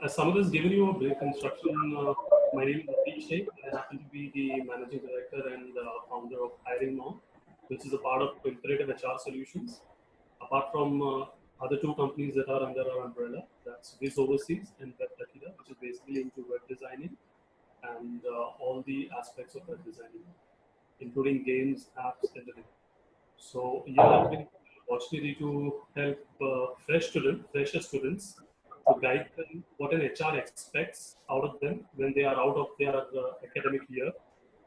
as Samad has given you a brief introduction, my name is Atish Sheikh. I happen to be the managing director and founder of Hiring Now, which is a part of Imperative HR Solutions. Apart from other two companies that are under our umbrella, that's Viz Overseas and Web Takida, which is basically into web designing and all the aspects of web designing, including games, apps, everything. So here I've been opportunity to help fresher students to guide them what an HR expects out of them when they are out of their academic year,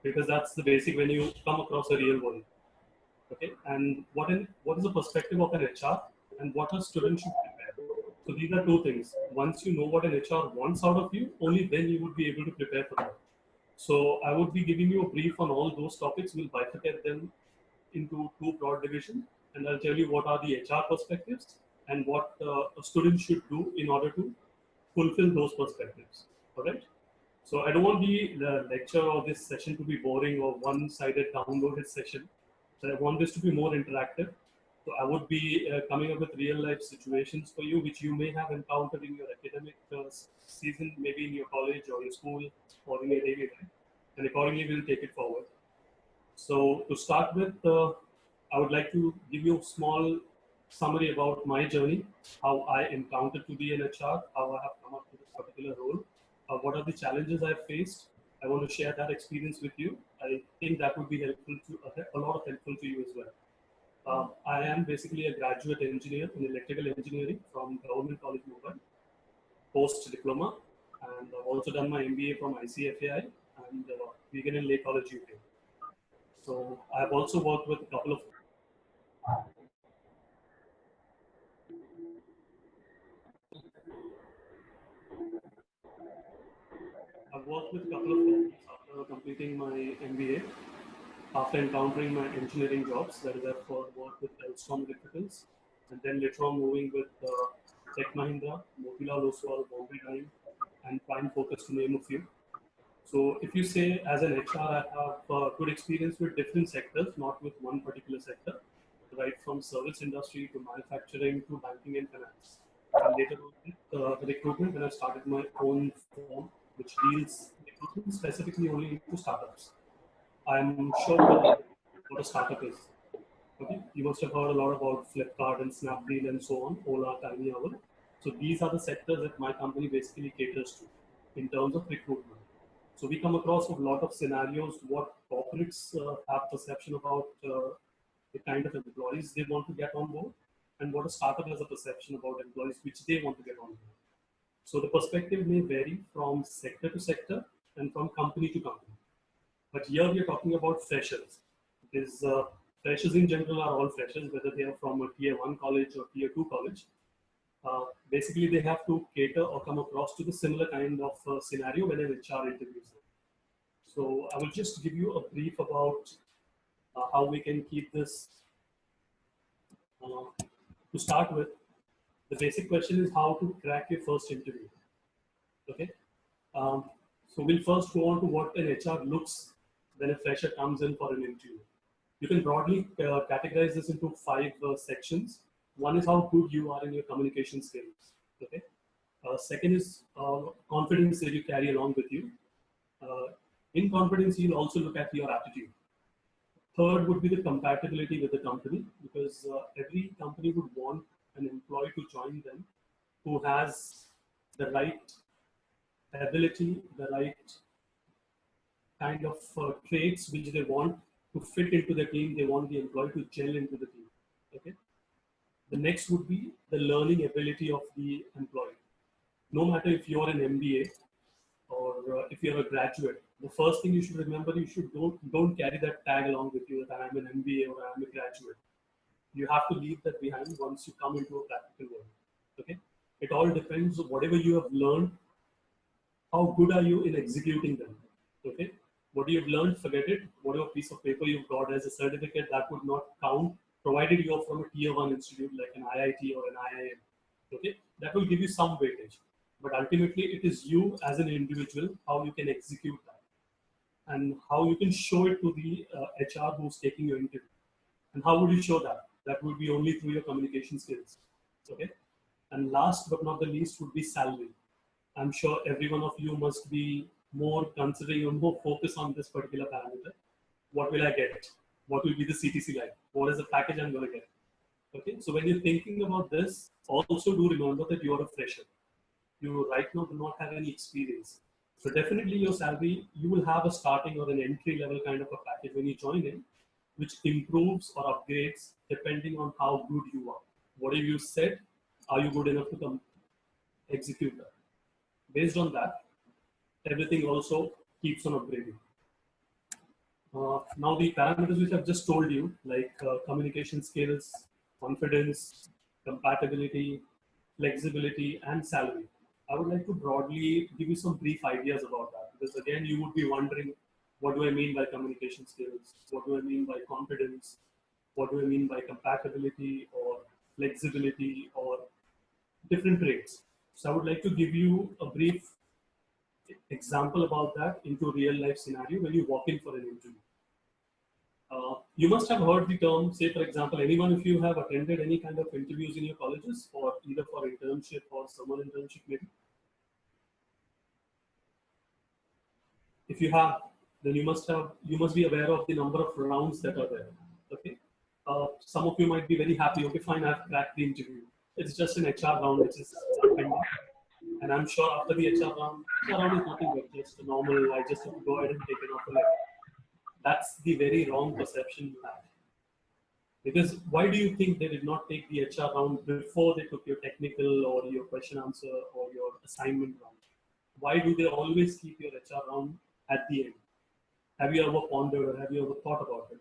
because that's the basic when you come across a real world. Okay, and what is the perspective of an HR and what a student should prepare. So these are two things. Once you know what an HR wants out of you, only then you would be able to prepare for that. So I would be giving you a brief on all those topics. We'll bifurcate them into two broad divisions, and I'll tell you what are the HR perspectives and what a student should do in order to fulfill those perspectives. All right. So I don't want the lecture or this session to be boring or one-sided downloaded session. So I want this to be more interactive. So I would be coming up with real-life situations for you, which you may have encountered in your academic season, maybe in your college or your school or in your daily life, and accordingly we'll take it forward. So to start with, I would like to give you a small summary about my journey, how I encountered to be an HR, how I have come up to this particular role, what are the challenges I've faced. I want to share that experience with you. I think that would be helpful to a lot of helpful to you as well. I am basically a graduate engineer in electrical engineering from Government College Mumbai, post diploma, and I've also done my MBA from ICFAI and Wigan and Lake College UK. So I've also worked with a couple of companies after completing my MBA. After encountering my engineering jobs, that is, I've worked with Elstrom Electricals, and then later on moving with Tech Mahindra, Motilal Oswal, Bombay Dyeing, and Prime Focus, to name a few. So if you say as an HR, I have good experience with different sectors, not with one particular sector, right from service industry to manufacturing to banking and finance. And later on with recruitment, when I started my own firm, which deals recruitment specifically only into startups. I'm sure what a startup is. Okay, you must have heard a lot about Flipkart and Snapdeal and so on, Ola, Tiny Hour. So these are the sectors that my company basically caters to in terms of recruitment. So we come across a lot of scenarios what corporates have perception about the kind of employees they want to get on board, and what a startup has a perception about employees which they want to get on board. So the perspective may vary from sector to sector and from company to company. But here we are talking about freshers, because freshers in general are all freshers, whether they are from a tier 1 college or tier 2 college. Basically, they have to cater or come across to the similar kind of scenario when an HR interviews them. So I will just give you a brief about how we can keep this. To start with, the basic question is how to crack your first interview. Okay. So we'll first go on to what an HR looks when a fresher comes in for an interview. You can broadly categorize this into 5 sections. One is how good you are in your communication skills. Okay. Second is confidence that you carry along with you. In confidence, you'll also look at your attitude. Third would be the compatibility with the company, because every company would want an employee to join them who has the right ability, the right kind of traits which they want to fit into the team. They want the employee to gel into the team. Okay. The next would be the learning ability of the employee. No matter if you're an MBA or if you're a graduate, the first thing you should remember, you should don't carry that tag along with you that I'm an MBA or I'm a graduate. You have to leave that behind once you come into a practical world. Okay. It all depends on whatever you have learned. How good are you in executing them? Okay. What you've learned, forget it. Whatever piece of paper you've got as a certificate, that would not count, provided you're from a tier 1 institute like an IIT or an IIM. Okay, that will give you some weightage. But ultimately, it is you as an individual, how you can execute that and how you can show it to the HR who's taking your interview. And how would you show that? That would be only through your communication skills. Okay. And last but not the least would be salary. I'm sure every one of you must be more considering or more focused on this particular parameter. What will I get? What will be the CTC like? What is the package I'm going to get? Okay, so when you're thinking about this, also do remember that you are a fresher. You right now do not have any experience. So definitely your salary, you will have a starting or an entry level kind of a package when you join in, which improves or upgrades depending on how good you are. Whatever you said, are you good enough to execute that? Based on that, everything also keeps on upgrading. Now the parameters which I've just told you, like communication skills, confidence, compatibility, flexibility, and salary. I would like to broadly give you some brief ideas about that, because again, you would be wondering, what do I mean by communication skills? What do I mean by confidence? What do I mean by compatibility or flexibility or different traits? So I would like to give you a brief example about that into real life scenario when you walk in for an interview. You must have heard the term, say for example, anyone if you have attended any kind of interviews in your colleges or either for internship or summer internship maybe. If you have, then you must be aware of the number of rounds that are there. Okay. Some of you might be very happy, okay, fine, I've cracked the interview. It's just an HR round, which is pending. And I'm sure after the HR round is nothing but just a normal, I just have to go ahead and take an offer letter. That's the very wrong perception you have. Because why do you think they did not take the HR round before they took your technical or your question answer or your assignment round? Why do they always keep your HR round at the end? Have you ever pondered or have you ever thought about it?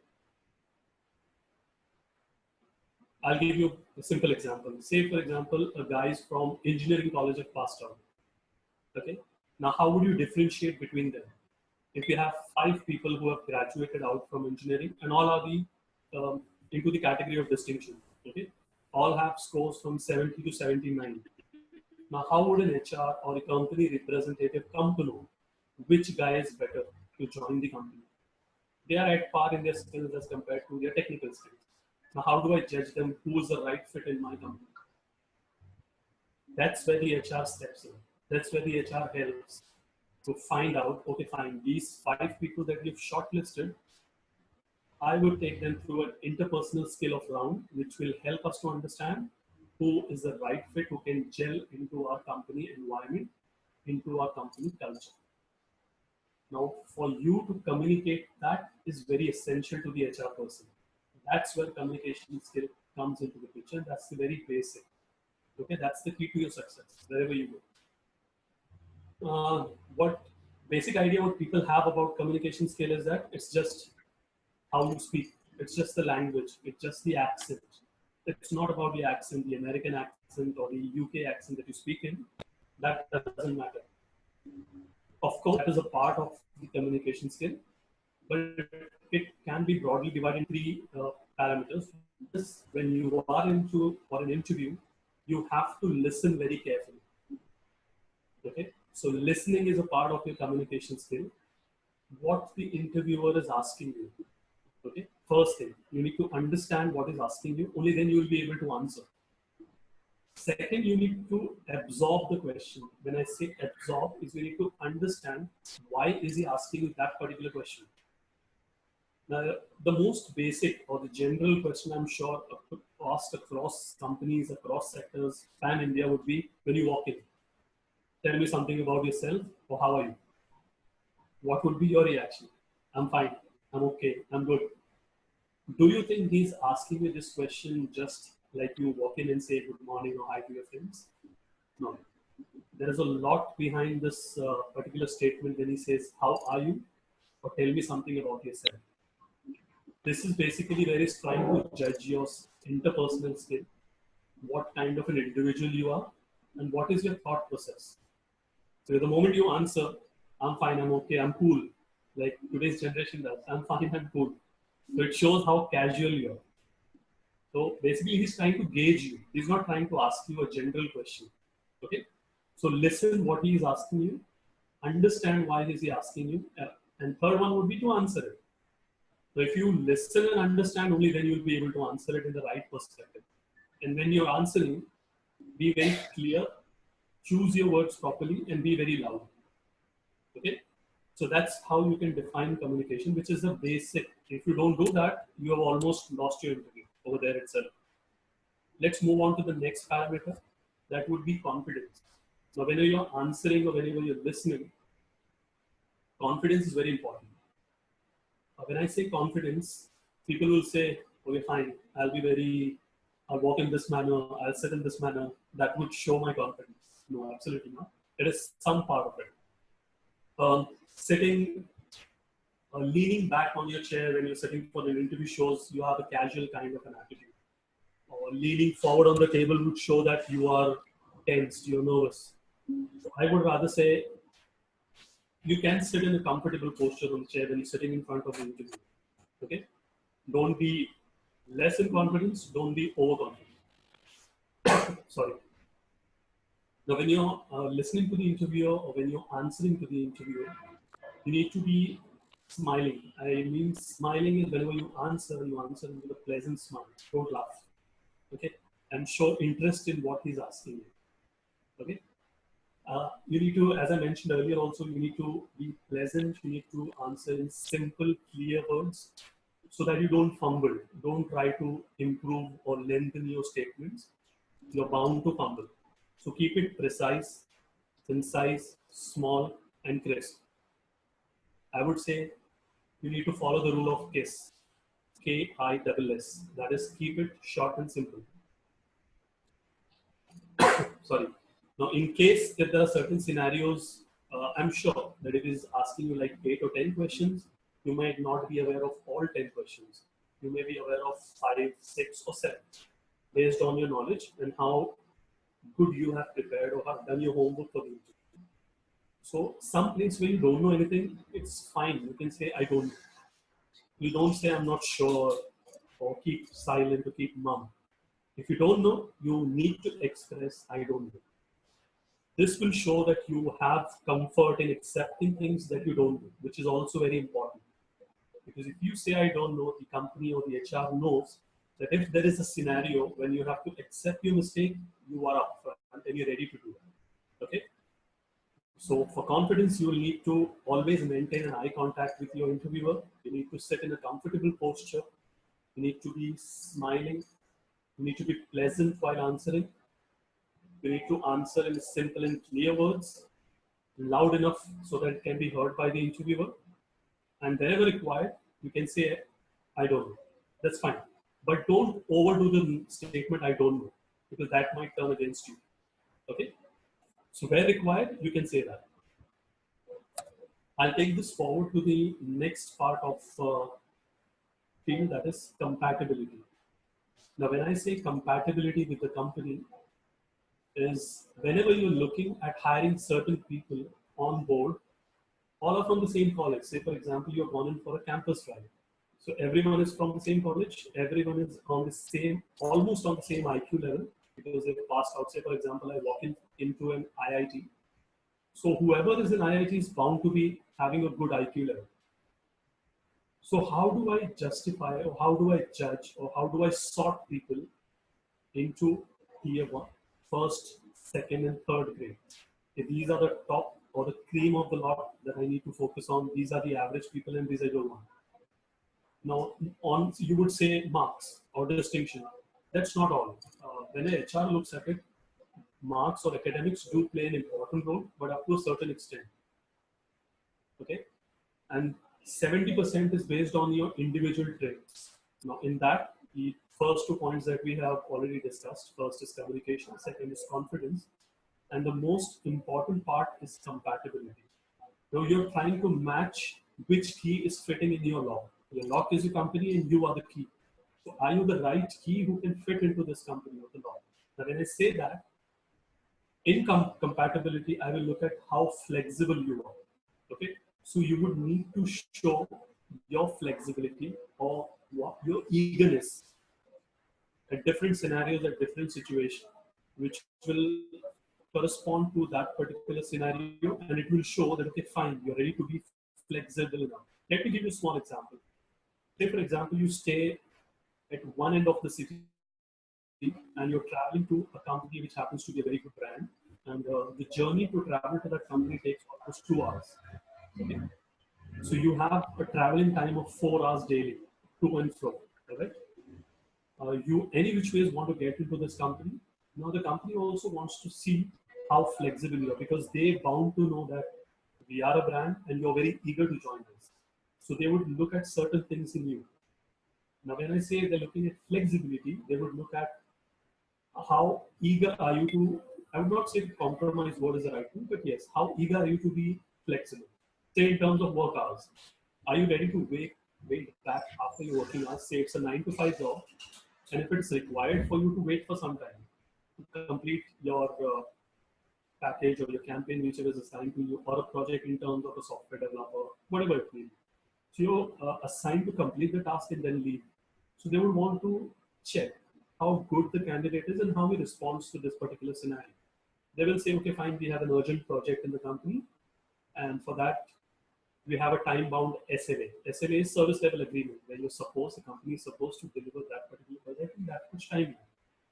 I'll give you a simple example. Say, for example, a guy is from engineering college of passed out. Okay. Now, how would you differentiate between them? If you have 5 people who have graduated out from engineering and all are into the category of distinction, okay, all have scores from 70 to 79. Now, how would an HR or a company representative come to know which guy is better to join the company? They are at par in their skills as compared to their technical skills. Now, how do I judge them who is the right fit in my company? That's where the HR steps in. That's where the HR helps to find out, okay, fine, these 5 people that you've shortlisted, I would take them through an interpersonal skill of round, which will help us to understand who is the right fit, who can gel into our company environment, into our company culture. Now, for you to communicate, that is very essential to the HR person. That's where communication skill comes into the picture. That's the very basic. Okay, that's the key to your success wherever you go. What basic idea what people have about communication skill is that it's just how you speak. It's just the language. It's just the accent. It's not about the accent, the American accent or the UK accent that you speak in. That doesn't matter. Of course, that is a part of the communication skill, but it can be broadly divided in 3 parameters. This, when you are into for an interview, you have to listen very carefully. Okay, so listening is a part of your communication skill. What the interviewer is asking you. Okay, first thing, you need to understand what is asking you. Only then you will be able to answer. Second, you need to absorb the question. When I say absorb, is you need to understand why is he asking you that particular question. Now, the most basic or the general question I'm sure asked across companies, across sectors, pan India would be when you walk in. Tell me something about yourself or how are you? What would be your reaction? I'm fine. I'm okay. I'm good. Do you think he's asking you this question just like you walk in and say good morning or hi to your friends? No. There is a lot behind this particular statement when he says, how are you? Or tell me something about yourself. This is basically where he's trying to judge your interpersonal skill, what kind of an individual you are, and what is your thought process. So the moment you answer, I'm fine, I'm okay, I'm cool, like today's generation does, I'm fine, I'm cool. So it shows how casual you are. So basically, he's trying to gauge you. He's not trying to ask you a general question. Okay. So listen what he is asking you, understand why is he asking you, and third one would be to answer it. So if you listen and understand, only then you'll be able to answer it in the right perspective. And when you're answering, be very clear, choose your words properly, and be very loud. Okay, so that's how you can define communication, which is the basic. If you don't do that, you have almost lost your interview over there itself. Let's move on to the next parameter. That would be confidence. Now, whenever you're answering or whenever you're listening, confidence is very important. When I say confidence, people will say, okay, fine, I'll walk in this manner, I'll sit in this manner. That would show my confidence. No, absolutely not. It is some part of it. Sitting, leaning back on your chair when you're sitting for an interview shows you have a casual kind of an attitude. Or leaning forward on the table would show that you are tensed, you're nervous. So I would rather say you can sit in a comfortable posture on the chair when you're sitting in front of the interview. Okay? Don't be less in confidence, don't be overconfident. Sorry. Now, when you're listening to the interviewer or when you're answering to the interviewer, you need to be smiling. I mean, smiling is whenever you answer with a pleasant smile. Don't laugh. Okay? And show interest in what he's asking you. Okay? You need to, as I mentioned earlier, also you need to be pleasant. You need to answer in simple, clear words, so that you don't fumble. Don't try to improve or lengthen your statements. You're bound to fumble. So keep it precise, concise, small, and crisp. I would say you need to follow the rule of KISS, KISS. That is, keep it short and simple. Sorry. Now, in case if there are certain scenarios, I'm sure that it is asking you like 8 or 10 questions, you might not be aware of all 10 questions. You may be aware of 5, 6, or 7, based on your knowledge and how good you have prepared or have done your homework for the interview. So, some place where you don't know anything, it's fine. You can say, I don't know. You don't say, I'm not sure, or keep silent or keep mum. If you don't know, you need to express, I don't know. This will show that you have comfort in accepting things that you don't do, which is also very important. Because if you say, I don't know, the company or the HR knows that if there is a scenario when you have to accept your mistake, you are up front and you're ready to do that. Okay? So for confidence, you will need to always maintain an eye contact with your interviewer. You need to sit in a comfortable posture. You need to be smiling. You need to be pleasant while answering. You need to answer in simple and clear words, loud enough so that it can be heard by the interviewer. And whenever required, you can say, I don't know. That's fine. But don't overdo the statement, I don't know, because that might turn against you. Okay? So where required, you can say that. I'll take this forward to the next part of field, that is compatibility. Now, when I say compatibility with the company, is whenever you're looking at hiring certain people on board, all are from the same college. Say, for example, you're gone in for a campus drive. So everyone is from the same college. Everyone is on the same, almost on the same IQ level, because they've passed out. Say, for example, I walk into an IIT. So whoever is in IIT is bound to be having a good IQ level. So how do I justify, or how do I judge, or how do I sort people into tier 1, first, second, and third grade? If these are the top or the cream of the lot that I need to focus on, these are the average people, and these I don't want. Now, you would say marks or distinction. That's not all. When a HR looks at it, marks or academics do play an important role, but up to a certain extent. Okay, and 70% is based on your individual traits. Now, in that, the first 2 points that we have already discussed. First is communication, second is confidence, and the most important part is compatibility. Now, you're trying to match which key is fitting in your lock. Your lock is your company, and you are the key. So, are you the right key who can fit into this company or the lock? Now, when I say that, in compatibility, I will look at how flexible you are. Okay, so you would need to show your flexibility or your eagerness at different scenarios, at different situations, which will correspond to that particular scenario, and it will show that, okay, fine, you're ready to be flexible enough. Let me give you a small example. Say, for example, you stay at one end of the city and you're traveling to a company which happens to be a very good brand, and the journey to travel to that company takes almost 2 hours. Okay, so you have a traveling time of 4 hours daily to and fro. Correct? You any which ways want to get into this company. Now the company also wants to see how flexible you are because they bound to know that we are a brand and you're very eager to join us. So they would look at certain things in you. Now when I say they're looking at flexibility, they would look at how eager are you to, I would not say to compromise what is the right thing, but yes, how eager are you to be flexible? Say in terms of work hours, are you ready to wait back after your working hours? Say it's a 9 to 5 job, and if it's required for you to wait for some time to complete your package or your campaign, whichever is assigned to you, or a project in terms of a software developer, whatever it may be. So you're assigned to complete the task and then leave. So they would want to check how good the candidate is and how he responds to this particular scenario. They will say, okay, fine, we have an urgent project in the company, and for that, we have a time-bound SLA. SLA is service level agreement, where the company is supposed to deliver that particular project in that much time.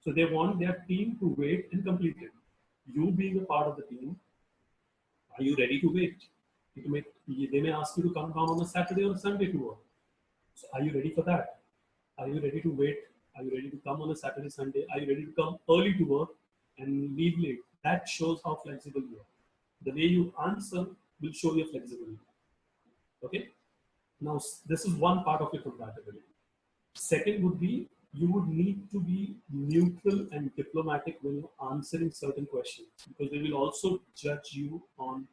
So they want their team to wait and complete it. You being a part of the team, are you ready to wait? They may ask you to come down on a Saturday or a Sunday to work. So are you ready for that? Are you ready to wait? Are you ready to come on a Saturday, Sunday? Are you ready to come early to work and leave late? That shows how flexible you are. The way you answer will show your flexibility. Okay. Now, this is one part of your compatibility. Second would be you would need to be neutral and diplomatic when you're answering certain questions because they will also judge you on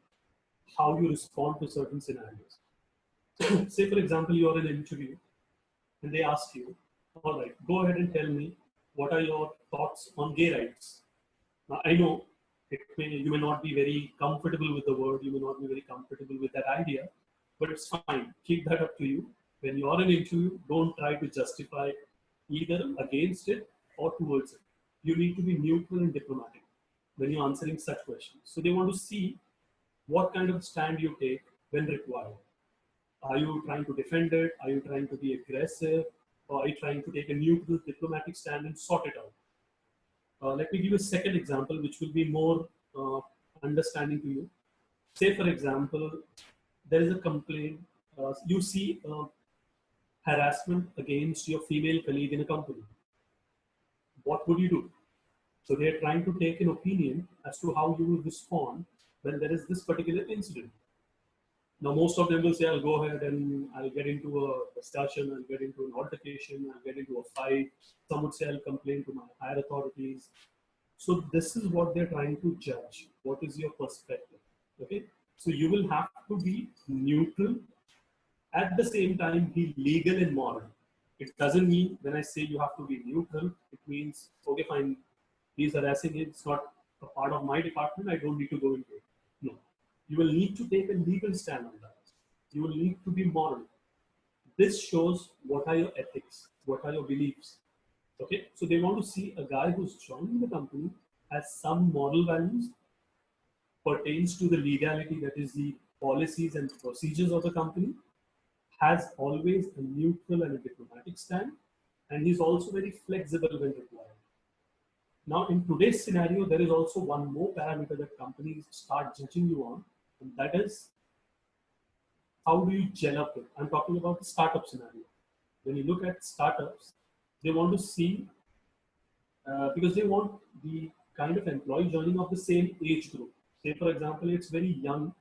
how you respond to certain scenarios. So, say, for example, you're in an interview and they ask you, all right, go ahead and tell me what are your thoughts on gay rights. Now, I know you may not be very comfortable with the word, you may not be very comfortable with that idea, but it's fine. Keep that up to you. When you're in an interview, don't try to justify either against it or towards it. You need to be neutral and diplomatic when you're answering such questions. So they want to see what kind of stand you take when required. Are you trying to defend it? Are you trying to be aggressive? Or are you trying to take a neutral diplomatic stand and sort it out? Let me give you a second example, which will be more understanding to you. Say, for example, there is a complaint. You see harassment against your female colleague in a company. What would you do? So they're trying to take an opinion as to how you will respond when there is this particular incident. Now, most of them will say, I'll go ahead and I'll get into a discussion, I'll get into an altercation, I'll get into a fight. Some would say, I'll complain to my higher authorities. So this is what they're trying to judge. What is your perspective? Okay. So you will have to be neutral, at the same time be legal and moral. It doesn't mean when I say you have to be neutral, it means, okay, fine, he's harassing it, it's not a part of my department, I don't need to go into it. No. You will need to take a legal stand on that. You will need to be moral. This shows what are your ethics, what are your beliefs. Okay, so they want to see a guy who's joining the company has some moral values, pertains to the legality, that is the policies and procedures of the company, has always a neutral and a diplomatic stand, and he's also very flexible when required. Now, in today's scenario, there is also one more parameter that companies start judging you on, and that is how do you gel up with. I'm talking about the startup scenario. When you look at startups, they want to see because they want the kind of employee joining of the same age group. Say, for example, it's very young.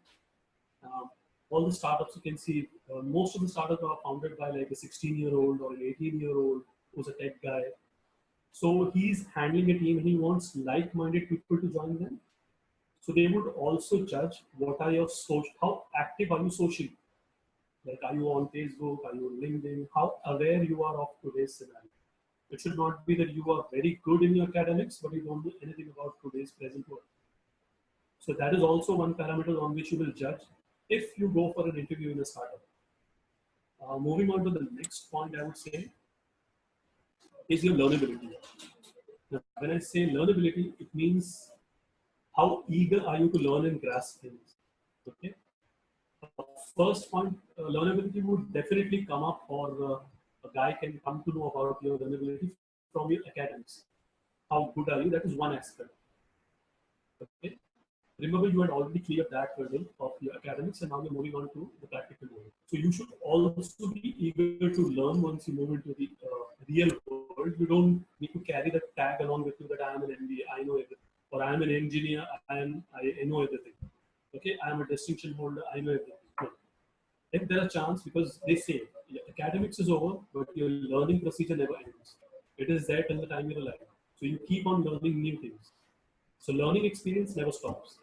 All the startups you can see, most of the startups are founded by like a 16-year-old or an 18-year-old who's a tech guy. So he's handling a team and he wants like-minded people to join them. So they would also judge what are your social, how active are you socially? Like, are you on Facebook? Are you on LinkedIn? How aware you are of today's scenario? It should not be that you are very good in your academics, but you don't know anything about today's present world. So that is also one parameter on which you will judge if you go for an interview in a startup. Moving on to the next point, I would say, is your learnability. Now, when I say learnability, it means how eager are you to learn and grasp things. Okay. First point, learnability would definitely come up, or a guy can come to know about your learnability from your academics. How good are you? That is one aspect. Okay. remember you had already cleared that hurdle of your academics and now you're moving on to the practical world. So you should also be eager to learn once you move into the real world. You don't need to carry the tag along with you that I am an MBA, I know everything, or I am an engineer, I know everything. Okay, I am a distinction holder, I know everything. No. If there are chance, because they say academics is over, but your learning procedure never ends. It is there till the time you're alive. So you keep on learning new things. So learning experience never stops.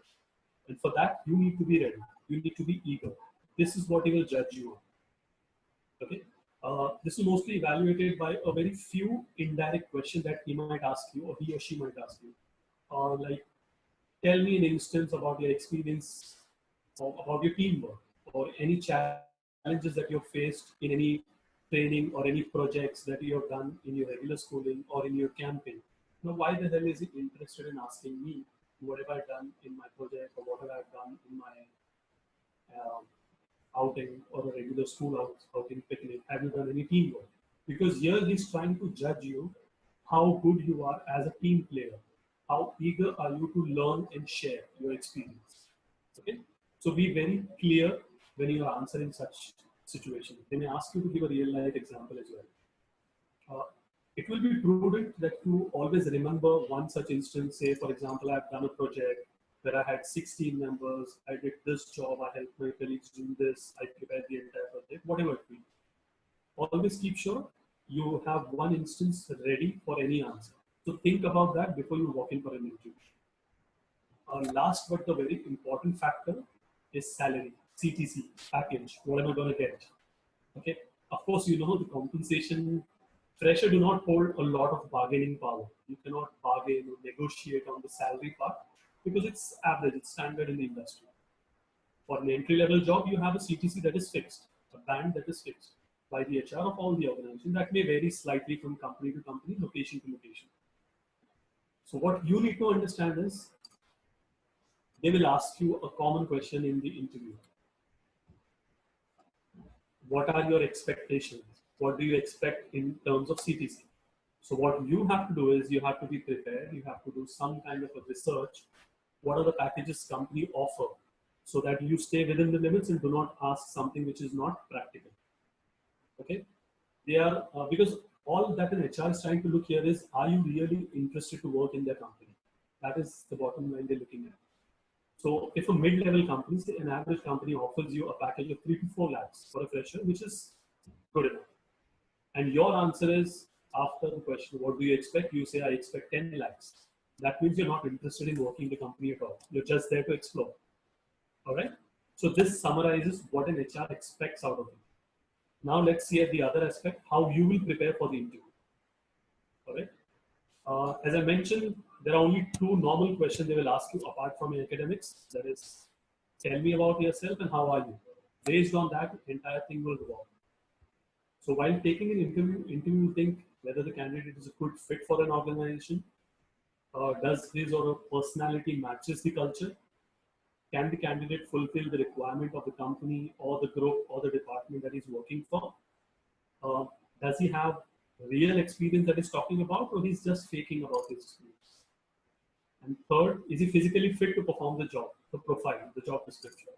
And for that, you need to be ready. You need to be eager. This is what he will judge you on. Okay. This is mostly evaluated by a very few indirect questions that he might ask you or he or she might ask you. Like, tell me an instance about your experience about your teamwork or any challenges that you've faced in any training or any projects that you have done in your regular schooling or in your campaign. Now, why the hell is he interested in asking me what have I done in my project or what have I done in my um, outing or a regular school outing picnic? Have you done any teamwork? Because here he's trying to judge you how good you are as a team player. How eager are you to learn and share your experience? Okay, so be very clear when you are answering such situations. They may ask you to give a real life example as well. It will be prudent that you always remember one such instance. Say, for example, I've done a project where I had 16 members, I did this job, I helped my colleagues do this, I prepared the entire project, whatever it be. Always keep sure you have one instance ready for any answer. So think about that before you walk in for an interview. Last but the very important factor is salary, CTC, package. What am I going to get? Okay. Of course, you know the compensation. Fresher do not hold a lot of bargaining power. You cannot bargain or negotiate on the salary part because it's average, it's standard in the industry. For an entry level job, you have a CTC that is fixed, a band that is fixed by the HR of all the organizations. That may vary slightly from company to company, location to location. So what you need to understand is they will ask you a common question in the interview. What are your expectations? What do you expect in terms of CTC? So what you have to do is you have to be prepared. You have to do some kind of a research. What are the packages company offer so that you stay within the limits and do not ask something which is not practical. Okay? They are, because all that an HR is trying to look here is, are you really interested to work in their company? That is the bottom line they're looking at. So if a mid-level company, say an average company offers you a package of 3 to 4 lakhs for a fresher, which is good enough. And your answer is, after the question, what do you expect? You say, I expect 10 lakhs. That means you're not interested in working the company at all. You're just there to explore. All right. So this summarizes what an HR expects out of you. Now let's see at the other aspect, how you will prepare for the interview. All right. As I mentioned, there are only two normal questions they will ask you apart from academics. That is, tell me about yourself and how are you? Based on that, entire thing will revolve. So while taking an interview think whether the candidate is a good fit for an organization. Does his or her personality matches the culture? Can the candidate fulfill the requirement of the company or the group or the department that he's working for? Uh, does he have real experience that he's talking about, or he's just faking about his experience? And third, is he physically fit to perform the job, the profile, the job description?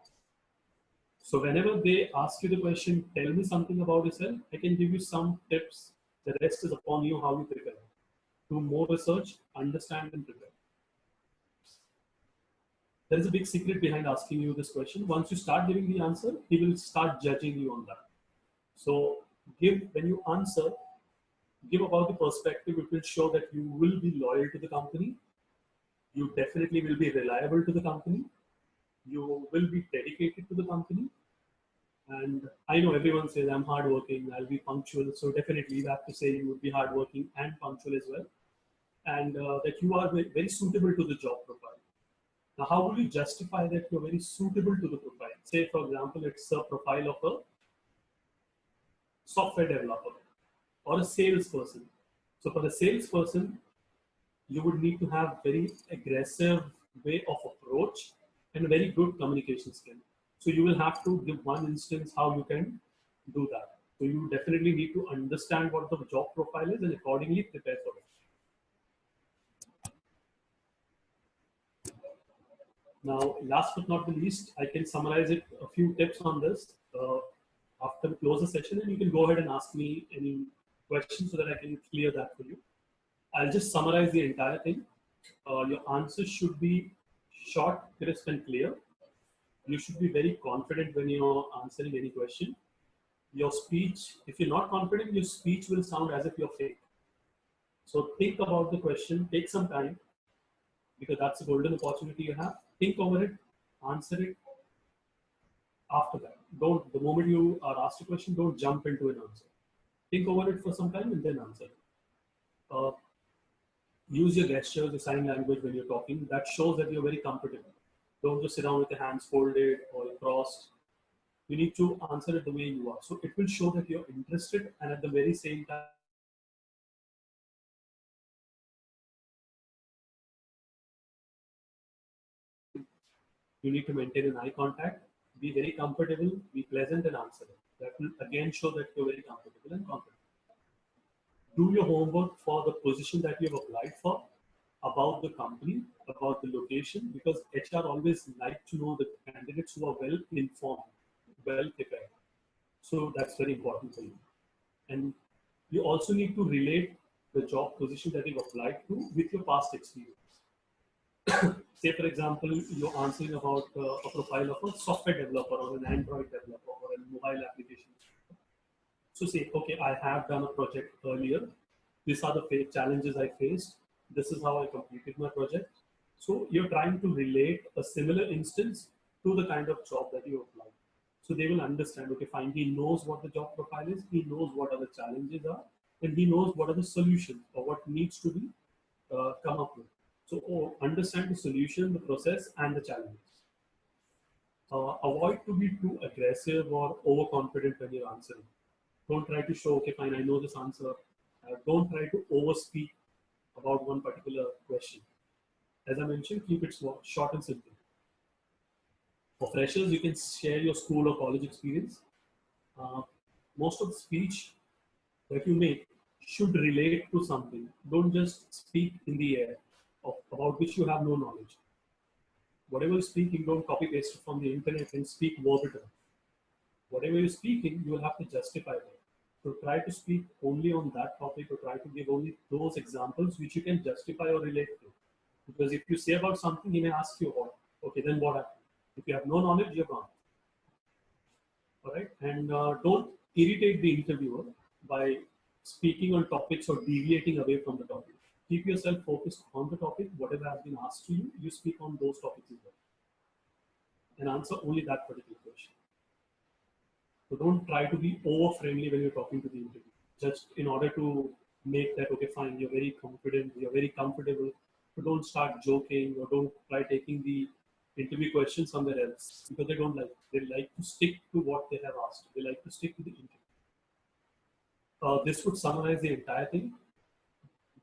So whenever they ask you the question, tell me something about yourself, I can give you some tips. The rest is upon you how you prepare. Do more research, understand and prepare. There is a big secret behind asking you this question. Once you start giving the answer, he will start judging you on that. So when you answer, give about the perspective. It will show that you will be loyal to the company. You definitely will be reliable to the company. You will be dedicated to the company. And I know everyone says I'm hardworking, I'll be punctual. So definitely you have to say you would be hardworking and punctual as well. And that you are very suitable to the job profile. Now, how will you justify that you're very suitable to the profile? Say, for example, it's a profile of a software developer or a salesperson. So for the salesperson, you would need to have very aggressive way of approach and very good communication skill. So you will have to give one instance how you can do that. So you definitely need to understand what the job profile is and accordingly prepare for it. Now, last but not the least, I can summarize it, a few tips on this after we close the session, and you can go ahead and ask me any questions so that I can clear that for you. I'll just summarize the entire thing. Your answers should be short, crisp, and clear. You should be very confident when you're answering any question. Your speech, if you're not confident, your speech will sound as if you're fake. So think about the question, take some time, because that's a golden opportunity you have. Think over it, answer it after that. Don't, the moment you are asked a question, don't jump into an answer. Think over it for some time and then answer. Use your gestures, your sign language when you're talking. That shows that you're very comfortable. Don't just sit down with your hands folded or crossed. You need to answer it the way you are. So it will show that you're interested, and at the very same time, you need to maintain an eye contact, be very comfortable, be pleasant, and answer it. That will again show that you're very comfortable and confident. Do your homework for the position that you have applied for, about the company, about the location, because HR always like to know the candidates who are well informed, well prepared. So that's very important for you. And you also need to relate the job position that you've applied to with your past experience. Say, for example, you're answering about a profile of a software developer or an Android developer or a mobile application. So say, okay, I have done a project earlier. These are the challenges I faced. This is how I completed my project. So you're trying to relate a similar instance to the kind of job that you applied. So they will understand, okay, fine, he knows what the job profile is, he knows what other challenges are, and he knows what are the solutions or what needs to be come up with. So understand the solution, the process, and the challenges. Avoid to be too aggressive or overconfident when you're answering. Don't try to show, okay, fine, I know this answer. Don't try to overspeak about one particular question. As I mentioned, keep it short and simple. For freshers, you can share your school or college experience. Most of the speech that you make should relate to something. Don't just speak in the air about which you have no knowledge. Whatever you're speaking, don't copy paste it from the internet and speak verbatim. Whatever you're speaking, you will have to justify that. So try to speak only on that topic, or try to give only those examples which you can justify or relate to. Because if you say about something, he may ask you what. Okay, then what happened? If you have no knowledge, you're gone. All right, and don't irritate the interviewer by speaking on topics or deviating away from the topic. Keep yourself focused on the topic. Whatever has been asked to you, you speak on those topics as well, and answer only that particular question. So don't try to be over friendly when you're talking to the interview. Just in order to make that, okay, fine, you're very confident, you're very comfortable. So don't start joking, or don't try taking the interview questions somewhere else, because they don't like. They like to stick to what they have asked. They like to stick to the interview. This would summarize the entire thing.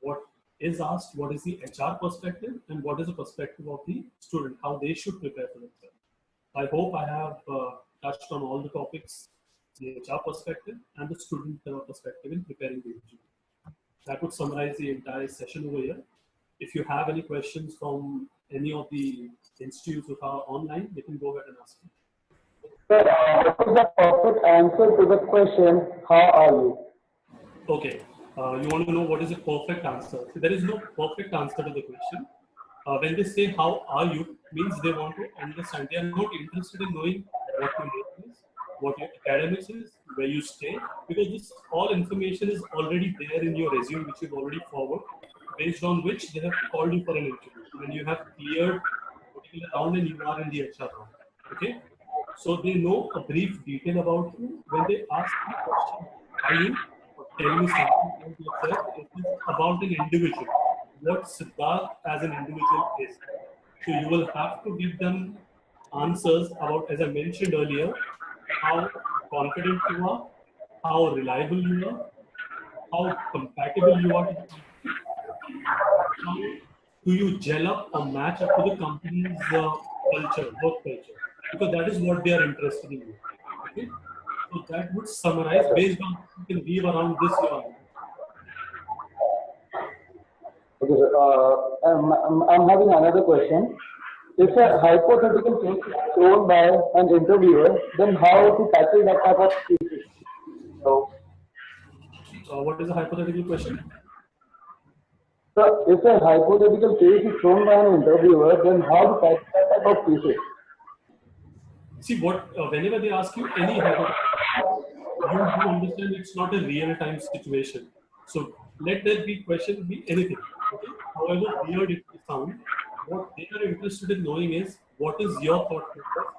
What is asked, what is the HR perspective, and what is the perspective of the student, how they should prepare for themselves. I hope I have touched on all the topics, the HR perspective and the student perspective in preparing the interview. That would summarize the entire session over here. If you have any questions from any of the institutes that are online, they can go ahead and ask me. Sir, what is the perfect answer to the question, how are you? Okay, you want to know what is a perfect answer? So there is no perfect answer to the question. When they say how are you, means they want to understand. They are not interested in knowing what your name is, what your academics is, where you stay, because this all information is already there in your resume, which you've already forwarded, based on which they have called you for an interview. When you have cleared a particular round and you are in the HR round. Okay, so they know a brief detail about you. When they ask you a question, are you? Tell me something about yourself. It is about an individual. What Siddharth as an individual is. So you will have to give them answers about, as I mentioned earlier, how confident you are, how reliable you are, how compatible you are to the company, how do you gel up or match up to the company's culture, work culture, because that is what they are interested in. Okay, so that would summarize based on you can weave around this your answer. Okay, sir. I'm having another question. If a hypothetical case is thrown by an interviewer, then how to tackle that type of cases? So, What is the hypothetical question? so if a hypothetical case is thrown by an interviewer, then how to tackle that type of cases? See, whenever they ask you any hypothetical, you do understand it's not a real-time situation. So let that be question be anything. Okay? However weird it may sound, what they are interested in knowing is what is your thought process,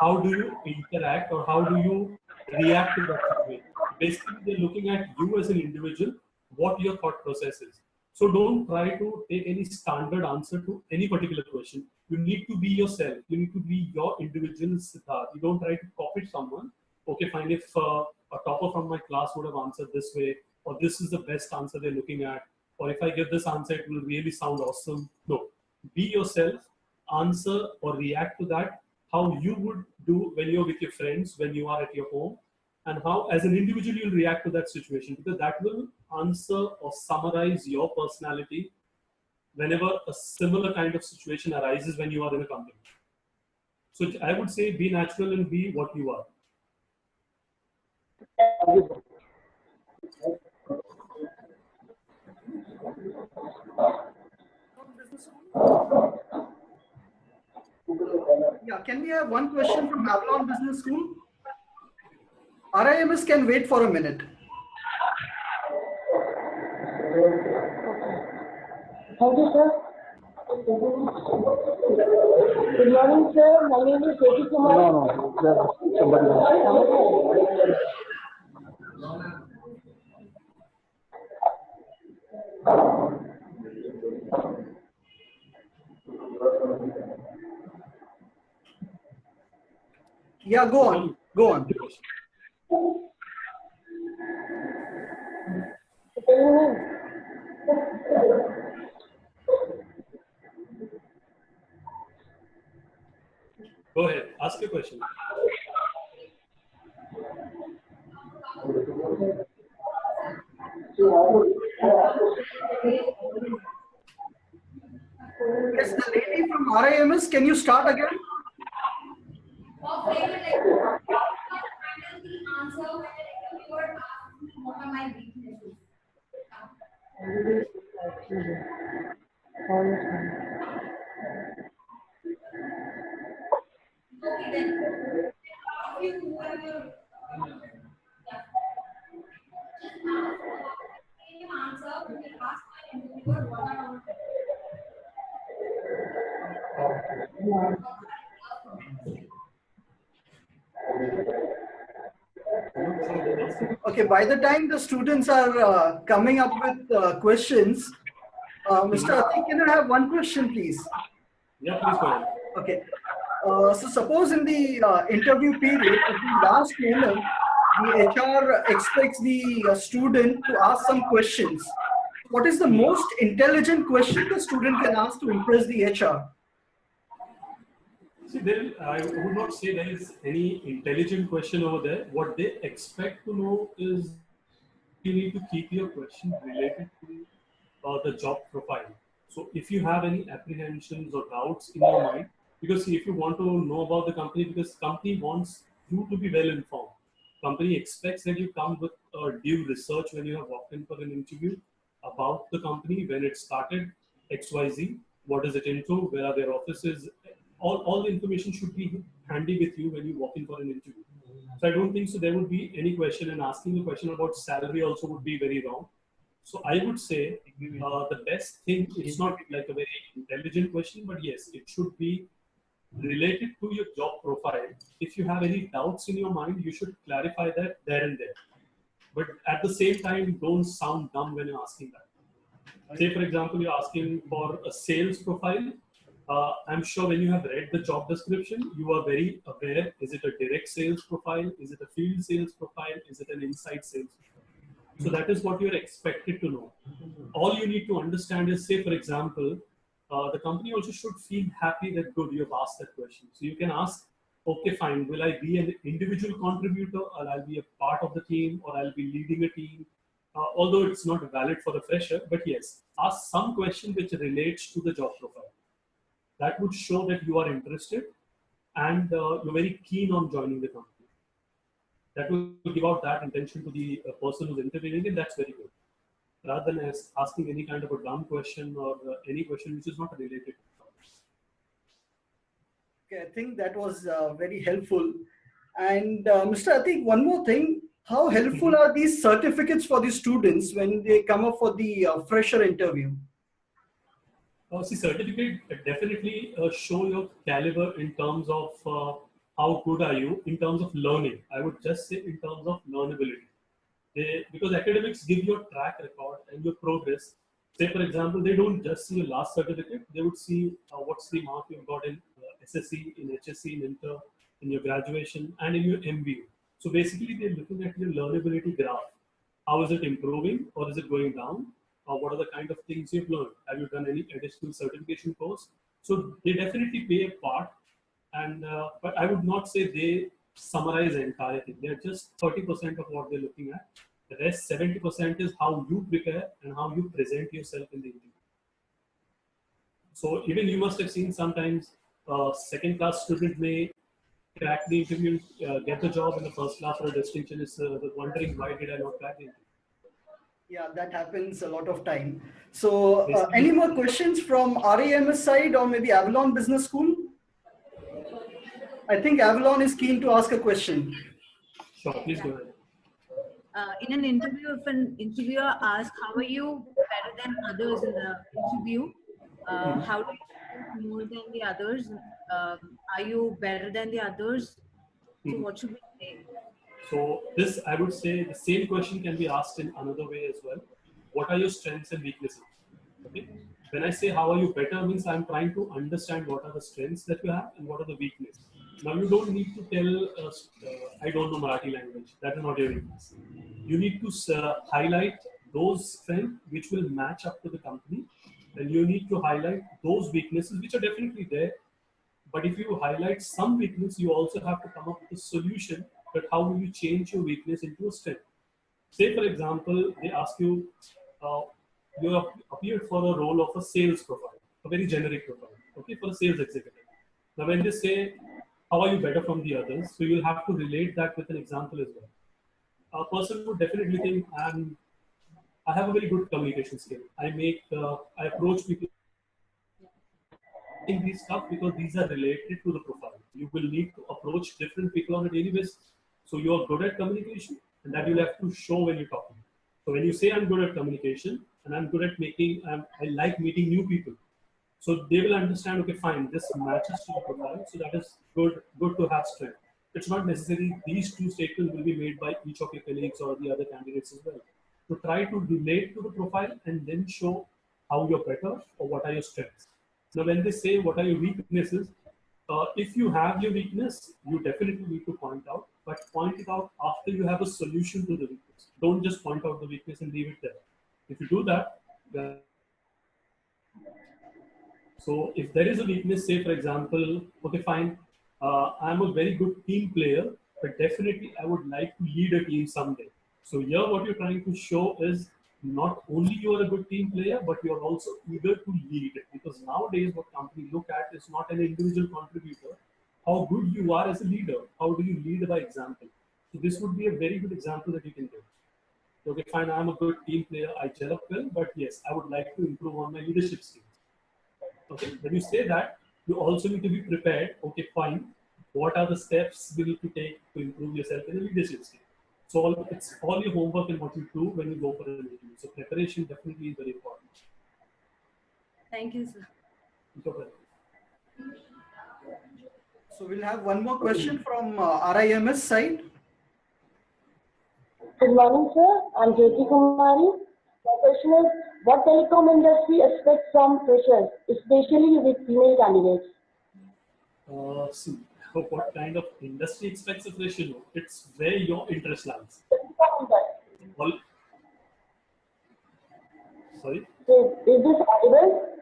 how do you interact or how do you react to that situation. Basically, they're looking at you as an individual, what your thought process is. So don't try to take any standard answer to any particular question. You need to be yourself. You need to be your individual Siddharth. You don't try to copy someone. Okay, fine. If a topper from my class would have answered this way, or this is the best answer they're looking at, or if I give this answer, it will really sound awesome. No, be yourself, answer or react to that how you would do when you're with your friends, when you are at your home, and how as an individual you'll react to that situation, because that will answer or summarize your personality whenever a similar kind of situation arises when you are in a company. So I would say be natural and be what you are. Yeah, can we have one question from Avalon Business School? RIMS can wait for a minute. Thank you, sir. Good morning, sir. My name is Jyoti Kumar. No, there's somebody else. Yeah, go on. Go on. Go ahead, ask your question. Yes, the lady from RIMS, can you start again? Okay, by the time the students are coming up with questions, Mr. Atik, can I have one question, please? Yeah, please go ahead. Okay. So suppose in the interview period, at the last moment, the HR expects the student to ask some questions. What is the most intelligent question the student can ask to impress the HR? See, I would not say there is any intelligent question over there. What they expect to know is you need to keep your question related to the job profile. So if you have any apprehensions or doubts in your mind, because if you want to know about the company, because company wants you to be well informed. Company expects that you come with due research when you have walked in for an interview about the company, when it started, XYZ, what is it into, where are their offices, all the information should be handy with you when you walk in for an interview. So I don't think so there would be any question, and asking a question about salary also would be very wrong. So I would say the best thing, it's not like a very intelligent question, but yes, it should be related to your job profile. If you have any doubts in your mind, you should clarify that there and there. But at the same time, don't sound dumb when you're asking that. Say, for example, you're asking for a sales profile. I'm sure when you have read the job description, you are very aware, is it a direct sales profile? Is it a field sales profile? Is it an inside sales profile? So that is what you're expected to know. All you need to understand is, say, for example, the company also should feel happy that good you've asked that question. So you can ask, okay, fine, will I be an individual contributor, or I'll be a part of the team, or I'll be leading a team? Although it's not valid for the fresher, but yes, ask some question which relates to the job profile. That would show that you are interested and you're very keen on joining the company. That will give out that intention to the person who's interviewing, and that's very good. Rather than asking any kind of a dumb question or any question which is not related. Okay, I think that was very helpful. And Mr. Atik, one more thing. How helpful are these certificates for the students when they come up for the fresher interview? See, certificate definitely show your caliber in terms of how good are you in terms of learning. I would just say in terms of learnability. Because academics give your track record and your progress. Say, for example, they don't just see your last certificate, they would see what's the mark you've got in SSC, in HSC, in Inter, in your graduation, and in your MBA. So basically, they're looking at your learnability graph. How is it improving or is it going down? What are the kind of things you've learned? Have you done any additional certification course? So they definitely play a part. And but I would not say they summarize the entire thing. They're just 30% of what they're looking at. The rest 70% is how you prepare and how you present yourself in the interview. So even you must have seen sometimes second class student may crack the interview, get the job, and the first class or a distinction is wondering why did I not crack the interview. Yeah, that happens a lot of time. So any more questions from RAMS side or maybe Avalon Business School? I think Avalon is keen to ask a question. Sure, please go ahead. In an interview, if an interviewer asks, how are you better than others in the interview? How do you do more than the others? Are you better than the others? So what should we say? So this, I would say, the same question can be asked in another way as well. What are your strengths and weaknesses? Okay. When I say how are you better means I'm trying to understand what are the strengths that you have and what are the weaknesses. Now you don't need to tell us, I don't know Marathi language. That is not your weakness. You need to highlight those strengths which will match up to the company, and you need to highlight those weaknesses which are definitely there. But if you highlight some weakness, you also have to come up with a solution that how will you change your weakness into a strength. Say, for example, they ask you, you have appeared for a role of a sales profile, a very generic profile, okay, for a sales executive. Now, when they say, how are you better from the others? So you'll have to relate that with an example as well. A person would definitely think, I have a very good communication skill. I approach people in these stuff because these are related to the profile. You will need to approach different people on a daily basis. So you are good at communication, and that you'll have to show when you're talking. So when you say I'm good at communication and I'm good at I like meeting new people. So they will understand, okay, fine, this matches to the profile. So that is good to have strength. It's not necessarily these two statements will be made by each of your colleagues or the other candidates as well. So try to relate to the profile and then show how you're better or what are your strengths. Now, when they say what are your weaknesses, if you have your weakness, you definitely need to point out, but point it out after you have a solution to the weakness. Don't just point out the weakness and leave it there. If you do that, then so if there is a weakness, say for example, okay, fine, I'm a very good team player, but definitely I would like to lead a team someday. So here what you're trying to show is not only you are a good team player, but you are also eager to lead. Because nowadays what companies look at is not an individual contributor, how good you are as a leader, how do you lead by example. So this would be a very good example that you can give. Okay, fine, I'm a good team player, I gel up well, but yes, I would like to improve on my leadership skills. Okay, when you say that, you also need to be prepared. Okay, fine. What are the steps you need to take to improve yourself in a leadership skill? So it's all your homework and what you do when you go for an interview. So preparation definitely is very important. Thank you, sir. Okay. So we'll have one more question from RIMS side. Good morning, sir. I'm Jyoti Kumari. My question is, what telecom industry expects from freshers, especially with female candidates? See, what kind of industry expects a fresher? It's where your interest lies. All, sorry? Is this audible?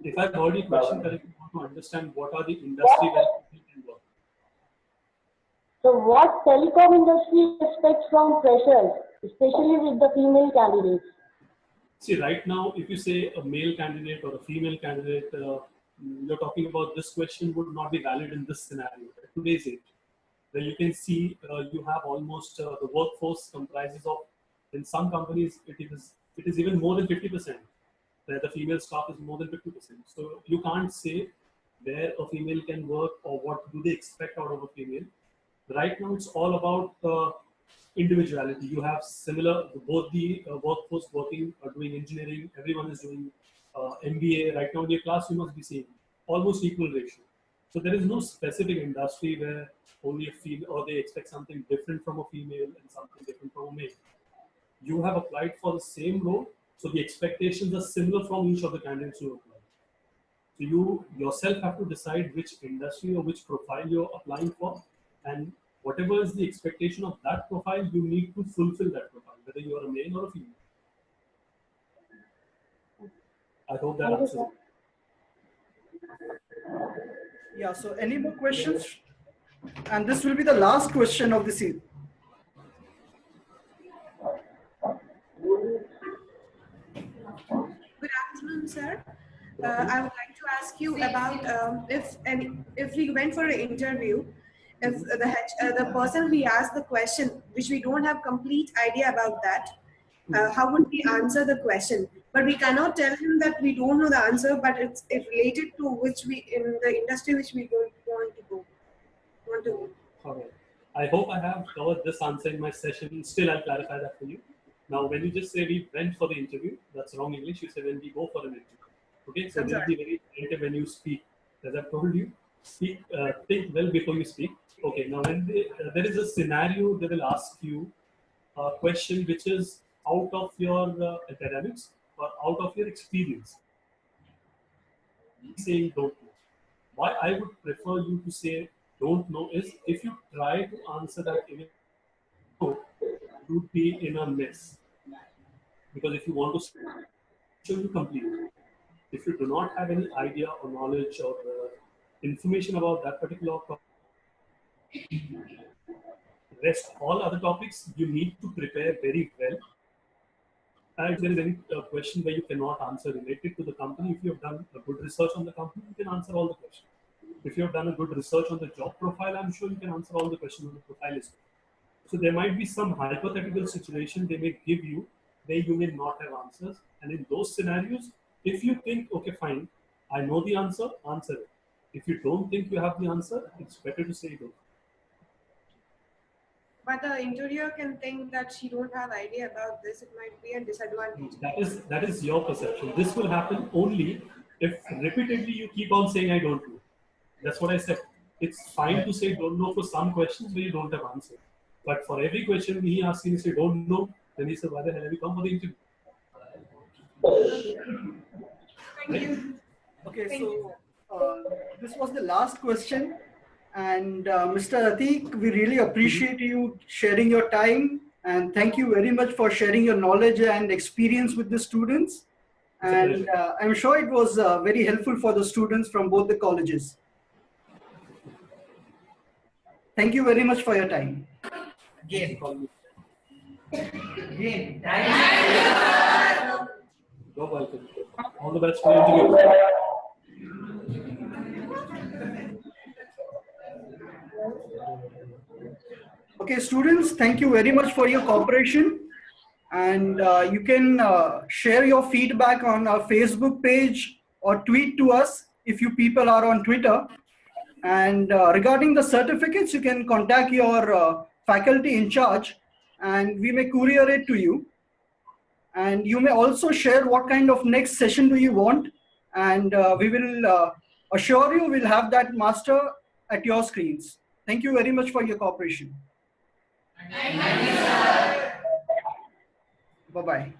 If I've heard your question correctly, I want to understand what are the industry where people can work. So what telecom industry expects from freshers, especially with the female candidates? See, right now, if you say a male candidate or a female candidate, you're talking about this question would not be valid in this scenario at today's age, where you can see you have almost the workforce comprises of, in some companies it is even more than 50%, where the female staff is more than 50%. So you can't say where a female can work or what do they expect out of a female. Right now, it's all about individuality. You have similar, both the workforce working, doing engineering, everyone is doing MBA. Right now in your class, you must be seeing almost equal ratio. So there is no specific industry where only a female, or they expect something different from a female and something different from a male. You have applied for the same role, so the expectations are similar from each of the candidates who apply. So you yourself have to decide which industry or which profile you're applying for, and whatever is the expectation of that profile, you need to fulfill that profile, whether you are a male or a female. I hope that Thank you, answers sir. it. Yeah, so any more questions? And this will be the last question of this evening. Good afternoon, sir. I would like to ask you about if we went for an interview, if the person we asked the question, which we don't have complete idea about that, how would we answer the question? But we cannot tell him that we don't know the answer, but it's related to which we in the industry which we want to go. All right. I hope I have covered this answer in my session. Still, I'll clarify that for you. Now, when you just say we went for the interview, that's wrong English. You say when we go for an interview. Okay, so we'll be very attentive when you speak. As I've told you, speak, think well before you speak. Okay, now when there is a scenario, they will ask you a question which is out of your academics or out of your experience. Saying don't know. Why I would prefer you to say don't know is if you try to answer that even though you would be in a mess. Because if you want to show you complete. If you do not have any idea or knowledge or information about that particular topic, rest all other topics you need to prepare very well. And if there is any question where you cannot answer related to the company, if you have done a good research on the company, you can answer all the questions. If you have done a good research on the job profile, I'm sure you can answer all the questions on the profile as well. So there might be some hypothetical situation they may give you where you may not have answers. And in those scenarios, if you think, okay, fine, I know the answer, answer it. If you don't think you have the answer, it's better to say no. But the interviewer can think that she don't have idea about this. It might be a disadvantage. That is your perception. This will happen only if repeatedly you keep on saying I don't know. That's what I said. It's fine to say don't know for some questions where you don't have answer. But for every question he asks you, say don't know, then he said, why the hell have you come for the interview? Thank you. Okay, so this was the last question. And Mr. Atik, we really appreciate you sharing your time. And thank you very much for sharing your knowledge and experience with the students. And I'm sure it was very helpful for the students from both the colleges. Thank you very much for your time. Again, you're welcome. All the best for your interview. Okay, students, thank you very much for your cooperation. And you can share your feedback on our Facebook page or tweet to us if you people are on Twitter. And regarding the certificates, you can contact your faculty in charge and we may courier it to you. And you may also share what kind of next session do you want. And we will assure you we'll have that master at your screens. Thank you very much for your cooperation. Thank you, sir. Bye-bye.